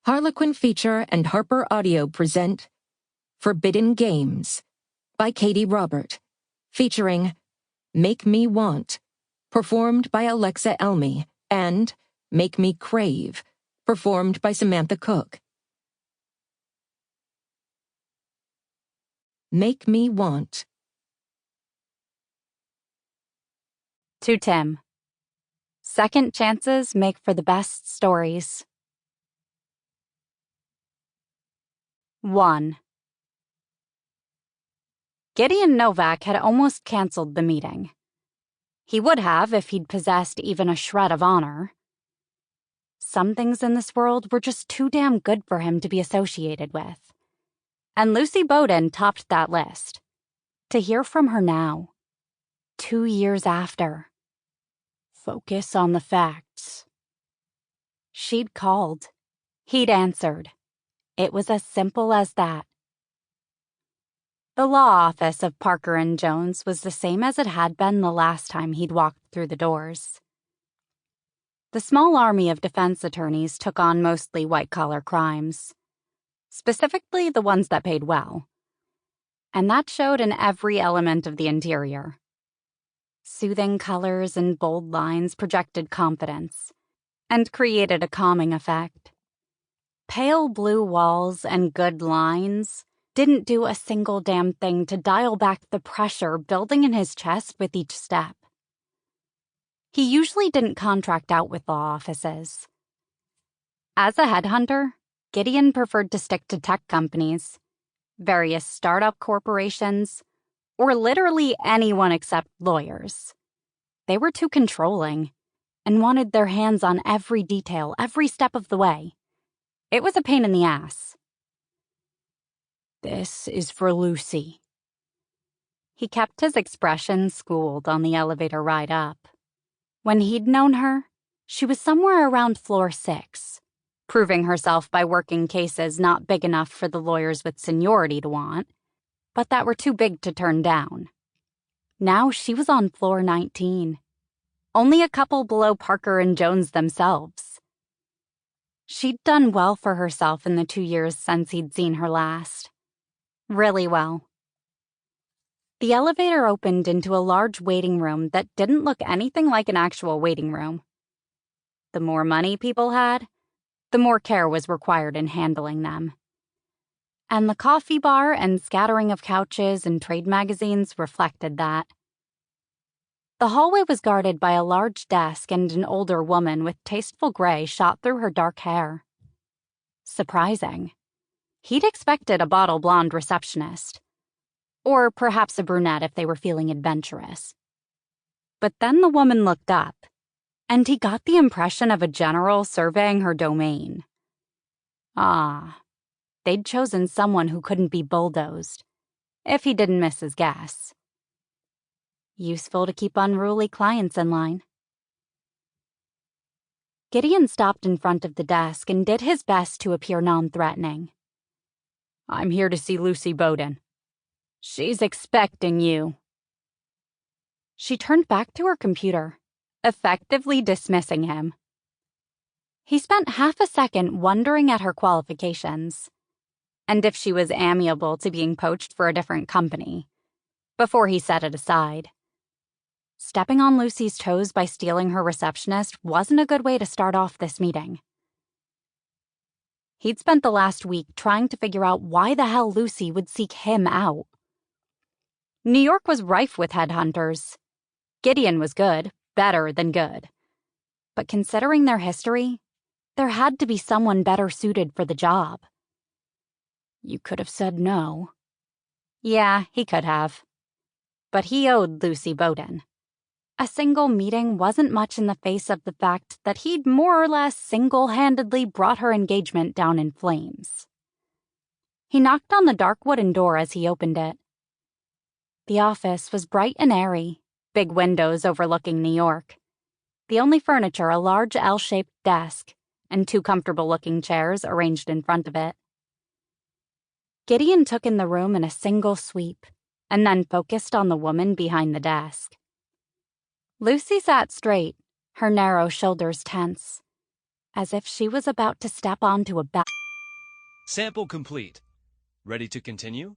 Harlequin Feature and HarperAudio present Forbidden Games by Katee Robert, featuring Make Me Want, performed by Alexa Elmy, and Make Me Crave, performed by Samantha Cook. Make Me Want. To Tim. Second chances make for the best stories. 1. Gideon Novak had almost canceled the meeting. He would have if he'd possessed even a shred of honor. Some things in this world were just too damn good for him to be associated with. And Lucy Bowden topped that list. To hear from her now, 2 years after. Focus on the facts. She'd called. He'd answered. It was as simple as that. The law office of Parker & Jones was the same as it had been the last time he'd walked through the doors. The small army of defense attorneys took on mostly white-collar crimes, specifically the ones that paid well. And that showed in every element of the interior. Soothing colors and bold lines projected confidence and created a calming effect. Pale blue walls and good lines didn't do a single damn thing to dial back the pressure building in his chest with each step. He usually didn't contract out with law offices. As a headhunter, Gideon preferred to stick to tech companies, various startup corporations, or literally anyone except lawyers. They were too controlling and wanted their hands on every detail, every step of the way. It was a pain in the ass. This is for Lucy. He kept his expression schooled on the elevator ride up. When he'd known her, she was somewhere around floor 6, proving herself by working cases not big enough for the lawyers with seniority to want, but that were too big to turn down. Now she was on floor 19, only a couple below Parker and Jones themselves. She'd done well for herself in the 2 years since he'd seen her last. Really well. The elevator opened into a large waiting room that didn't look anything like an actual waiting room. The more money people had, the more care was required in handling them. And the coffee bar and scattering of couches and trade magazines reflected that. The hallway was guarded by a large desk and an older woman with tasteful gray shot through her dark hair. Surprising. He'd expected a bottle blonde receptionist. Or perhaps a brunette if they were feeling adventurous. But then the woman looked up, and he got the impression of a general surveying her domain. Ah, they'd chosen someone who couldn't be bulldozed, if he didn't miss his guess. Useful to keep unruly clients in line. Gideon stopped in front of the desk and did his best to appear non-threatening. I'm here to see Lucy Bowden. She's expecting you. She turned back to her computer, effectively dismissing him. He spent half a second wondering at her qualifications, and if she was amiable to being poached for a different company, before he set it aside. Stepping on Lucy's toes by stealing her receptionist wasn't a good way to start off this meeting. He'd spent the last week trying to figure out why the hell Lucy would seek him out. New York was rife with headhunters. Gideon was good, better than good. But considering their history, there had to be someone better suited for the job. You could have said no. Yeah, he could have. But he owed Lucy Bowden. A single meeting wasn't much in the face of the fact that he'd more or less single-handedly brought her engagement down in flames. He knocked on the dark wooden door as he opened it. The office was bright and airy, big windows overlooking New York. The only furniture a large L-shaped desk and 2 comfortable-looking chairs arranged in front of it. Gideon took in the room in a single sweep, and then focused on the woman behind the desk. Lucy sat straight, her narrow shoulders tense, as if she was about to step onto a Sample complete. Ready to continue?